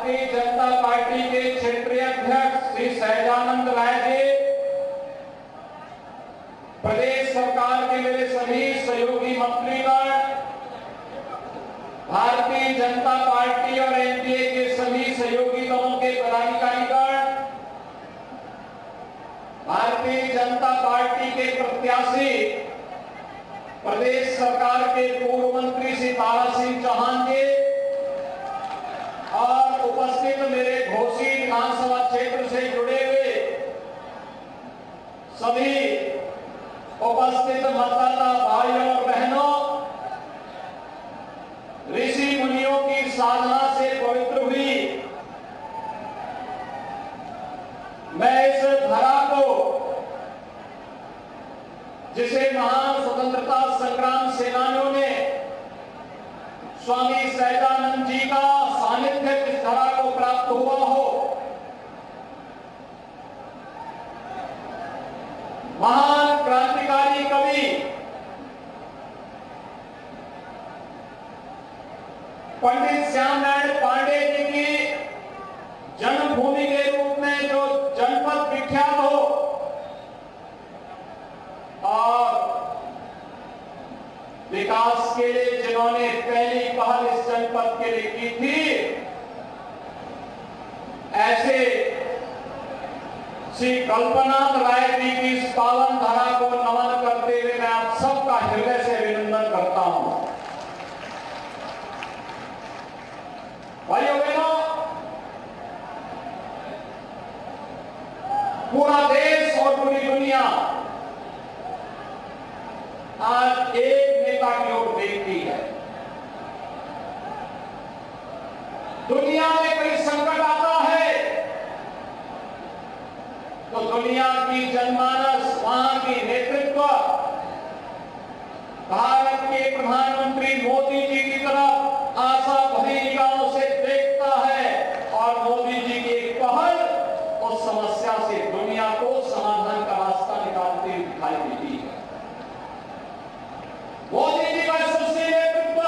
Bharatiya Janata party के क्षेत्रीय अध्यक्ष श्री सहजानंद राय जी, प्रदेश सरकार के मेरे सभी सहयोगी मंत्रीगण, भारतीय जनता पार्टी और एनडीए के सभी सहयोगी दलों के पदाधिकारीगण, भारतीय जनता पार्टी के प्रत्याशी प्रदेश सरकार के पूर्व मंत्री श्री तारा सिंह चौहान जी और उपस्थित मेरे घोसी विधानसभा क्षेत्र से जुड़े हुए सभी उपस्थित मतदाता भाइयों और बहनों, ऋषि मुनियों की साधना से पवित्र हुई मैं इस धरा को, जिसे महान स्वतंत्रता संग्राम सेनानियों ने स्वामी सहजानंद जी का सानिध्य इस धरा को प्राप्त हुआ हो, महान क्रांतिकारी कवि पंडित श्याम नारायण पांडे जी की जन्मभूमि के रूप में जो जनपद विख्यात हो और विकास के लिए जिन्होंने पहली पहल इस जनपद के लिए की थी, ऐसे श्री कल्पनाथ राय जी की इस पावन धरा को नमन करते हुए मैं आप सबका हृदय से अभिनंदन करता हूं। भाइयों बहनों, पूरा देश और पूरी दुनिया आज एक नेता की ओर देखती है। दुनिया में कोई संकट आता है तो दुनिया की जनमानस वहां की नेतृत्व भारत के प्रधानमंत्री मोदी जी की तरफ आशा भरी निगाहों से देखता है और मोदी जी की एक पहल उस समस्या से दुनिया को समाधान का रास्ता निकालते हुए दिखाई देती है। मोदी जी का सुशील नेतृत्व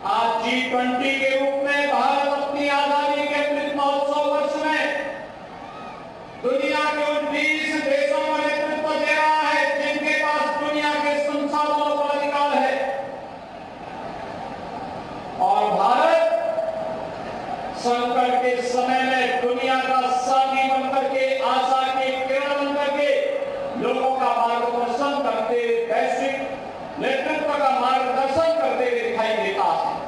आज G20 के रूप में भारत अपनी आजादी के अमृत महोत्सव वर्ष में दुनिया के उन 20 देशों का नेतृत्व दे रहा है जिनके पास दुनिया के संसाधनों पर अधिकार है, और भारत संकट के समय में दुनिया का साथी बनकर के, आशा के किरण बनकर के लोगों का मार्गदर्शन करते, वैश्विक नेतृत्व का मार्गदर्शन करते हुए दिखाई देता है।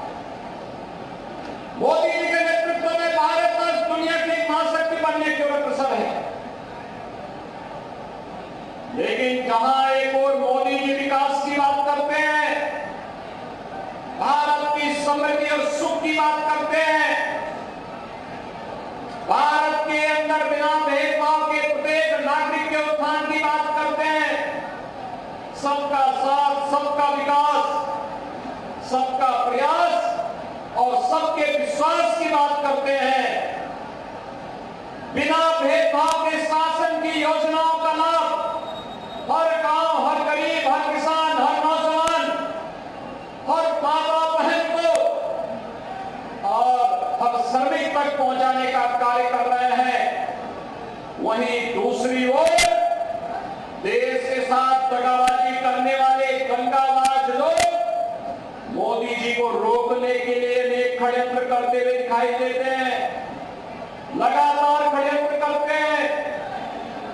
मोदी जी के नेतृत्व में भारत आज दुनिया की महाशक्ति बनने की ओर अग्रसर है। लेकिन जहां एक और मोदी जी विकास की बात करते हैं, भारत की समृद्धि और सुख की बात करते हैं, भारत के अंदर बिना भेदभाव के प्रत्येक नागरिक के उत्थान की बात करते हैं, सबका साथ, सबका विकास, सबका प्रयास और सबके विश्वास की बात करते हैं, बिना भेदभाव के शासन की योजनाओं का लाभ हर गांव, हर गरीब, हर किसान, हर नौजवान, हर माता बहन को और हर श्रमिक तक पहुंचाने का कार्य कर रहे हैं। वहीं दूसरी ओर देश के साथ दगाबाजी करने वाले गंगाबाज लोग मोदी जी को रोकने के लिए अनेक षड्यंत्र करते हुए दिखाई देते हैं, लगातार षड्यंत्र करते हैं,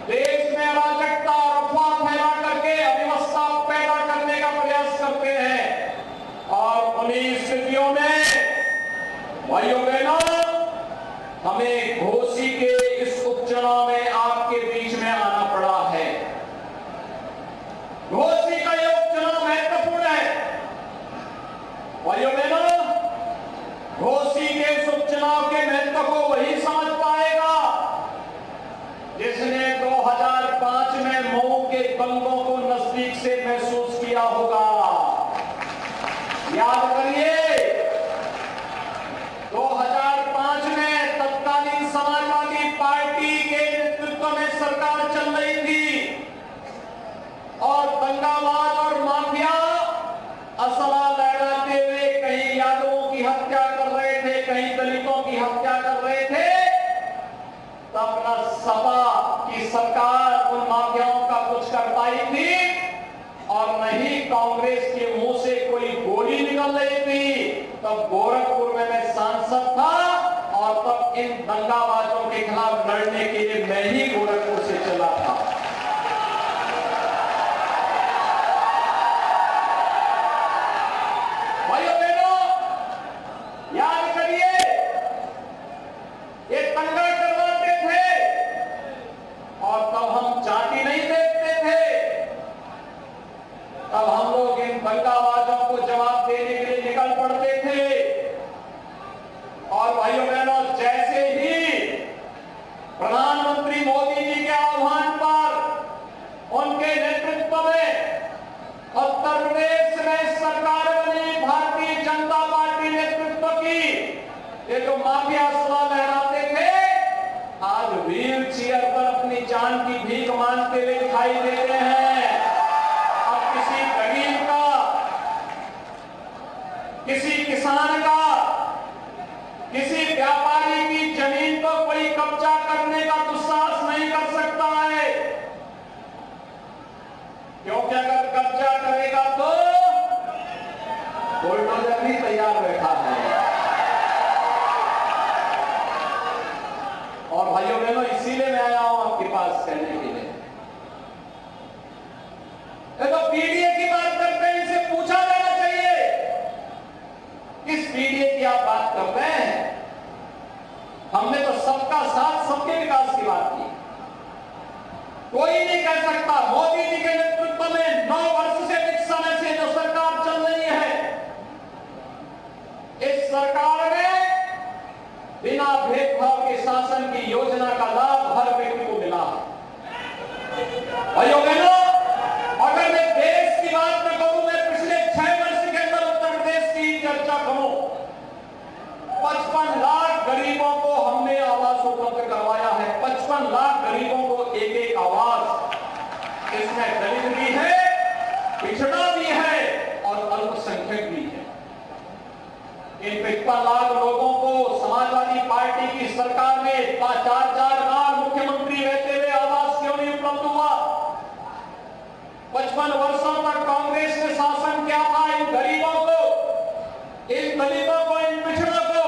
देश में अराजकता और अफवाह फैला करके अव्यवस्था पैदा करने का प्रयास करते हैं। और उन्हीं स्थितियों में भाइयों बहनों, हमें घोसी के इस उपचुनाव में आपके बीच में आना पड़ा है। घोसी का यह उपचुनाव महत्वपूर्ण है। भाइयों बहनों, घोसी के इस उपचुनाव के महत्व को वही समझ पाएगा जिसने 2005 में मऊ के दंगों को नजदीक से महसूस किया होगा। याद करिए, 2005 में तत्कालीन समाजवादी पार्टी के नेतृत्व में सरकार चल रही थी और दंगाबाज और माफिया असला लहराते हुए कहीं यादवों की हत्या कर रहे थे, कहीं दलितों की हत्या कर रहे थे, तब न सपा की सरकार उन माफियाओं का कुछ कर पाई थी और न ही कांग्रेस के मुंह से कोई गोली निकल रही थी। तब गोरखपुर में मैं सांसद था और तब इन दंगाबाजों के खिलाफ लड़ने के लिए मैं ही गोरखपुर से चला था। भाइयों बहनों, याद करिए, ये दंगा करवाते थे और तब हम चाटी नहीं देखते थे। तब हम लोग इन दंगाबाजों को जवाब देने के लिए निकल पड़ते थे। और भाइयों बहनों, जैसे ही प्रधानमंत्री मोदी जी के आह्वान पर उनके नेतृत्व में उत्तर प्रदेश में सरकार बनी, भारतीय जनता पार्टी नेतृत्व की, ये जो माफिया सदा लहराते थे, आज व्हील चेयर पर अपनी जान की भीख मांगते हुए दिखाई देते हैं। अब किसी गरीब का, किसी किसान का, किसी व्यापारी की जमीन को कोई कब्जा करने का दुस्साहस नहीं कर सकता है, क्योंकि अगर कब्जा करेगा तो बुलडोजर भी तैयार बैठा है। और भाइयों बहनों, इसीलिए मैं आया हूं आपके पास कहने के लिए, तो पीडीए की बात करते हैं, इनसे पूछा जाना चाहिए किस पीडीए की आप बात करते हैं। हमने तो सबका साथ सबके विकास की बात की। कोई नहीं कह सकता मोदी जी के नेतृत्व में 9 वर्ष से अधिक समय से जो सरकार चल रही है, इस सरकार में बिना भेदभाव के शासन की योजना का लाभ हर व्यक्ति को मिला है। भाइयों बहनों, अगर मैं देश की बात न करूं, मैं पिछले 6 वर्ष के अंदर उत्तर प्रदेश की चर्चा करूं, 55 लाख गरीबों को हमने आवास उपलब्ध करवाया है। 55 लाख गरीबों को एक एक आवास। इसमें दलित भी है, पिछड़ा भी है और अल्पसंख्यक भी है। इन 55 लाख लोगों को समाजवादी पार्टी की सरकार में 4-4 बार मुख्यमंत्री रहते हुए आवास क्यों नहीं उपलब्ध हुआ? 55 वर्षों तक कांग्रेस ने शासन किया था। इन गरीबों को, इन दलितों को, इन पिछड़ों को,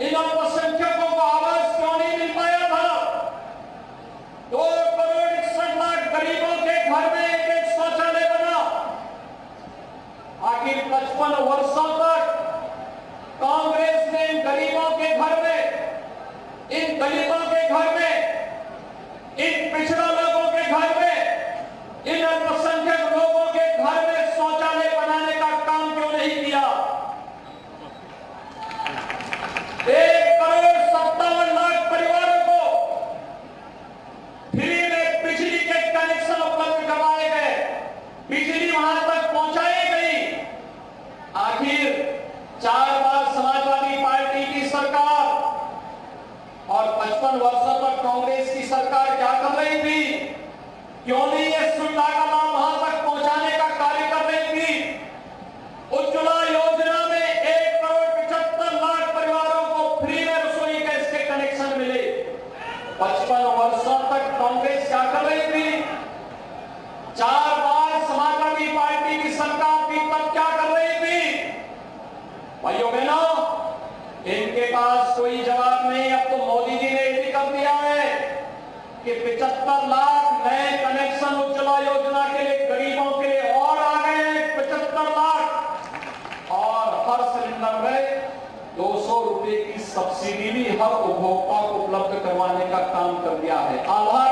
इन अल्पसंख्यकों को आवास क्यों नहीं मिल पाया था? 2,61,00,000 गरीबों के घर में एक शौचालय बना। आखिर 55 वर्षों तक कांग्रेस ने इन गरीबों के घर में, इन दलितों के घर में, इन पिछड़ा लोगों के घर में, इन अल्पसंख्यक लोगों के घर में शौचालय बनाने का काम क्यों नहीं किया? 1,57,00,000 परिवारों को फ्री में बिजली के कनेक्शन उपलब्ध करवाए गए, बिजली वहां तक पहुंचाई गई। आखिर 4 बार समाजवादी पार्टी की सरकार और 55 वर्षों तक कांग्रेस की सरकार क्या कर रही थी? क्यों नहीं ये सुविधा का लाभ वहां तक पहुंचाने का कार्य कर रही थी? उज्ज्वला योजना में 1,75,00,000 परिवारों को फ्री में रसोई गैस के कनेक्शन मिले। 55 वर्षों तक कांग्रेस क्या कर रही थी? 4 बार समाजवादी पार्टी की सरकार थी, तब क्या कर रही थी? भाइयों बहनों, इनके पास कोई जवाब नहीं। अब तो मोदी जी ने ये कर दिया है कि 75 लाख नए कनेक्शन उज्ज्वला योजना के लिए गरीबों के लिए और आ गए हैं। 75 लाख और हर सिलेंडर में 200 रुपए की सब्सिडी भी हर उपभोक्ता को उपलब्ध करवाने का काम कर दिया है। आधार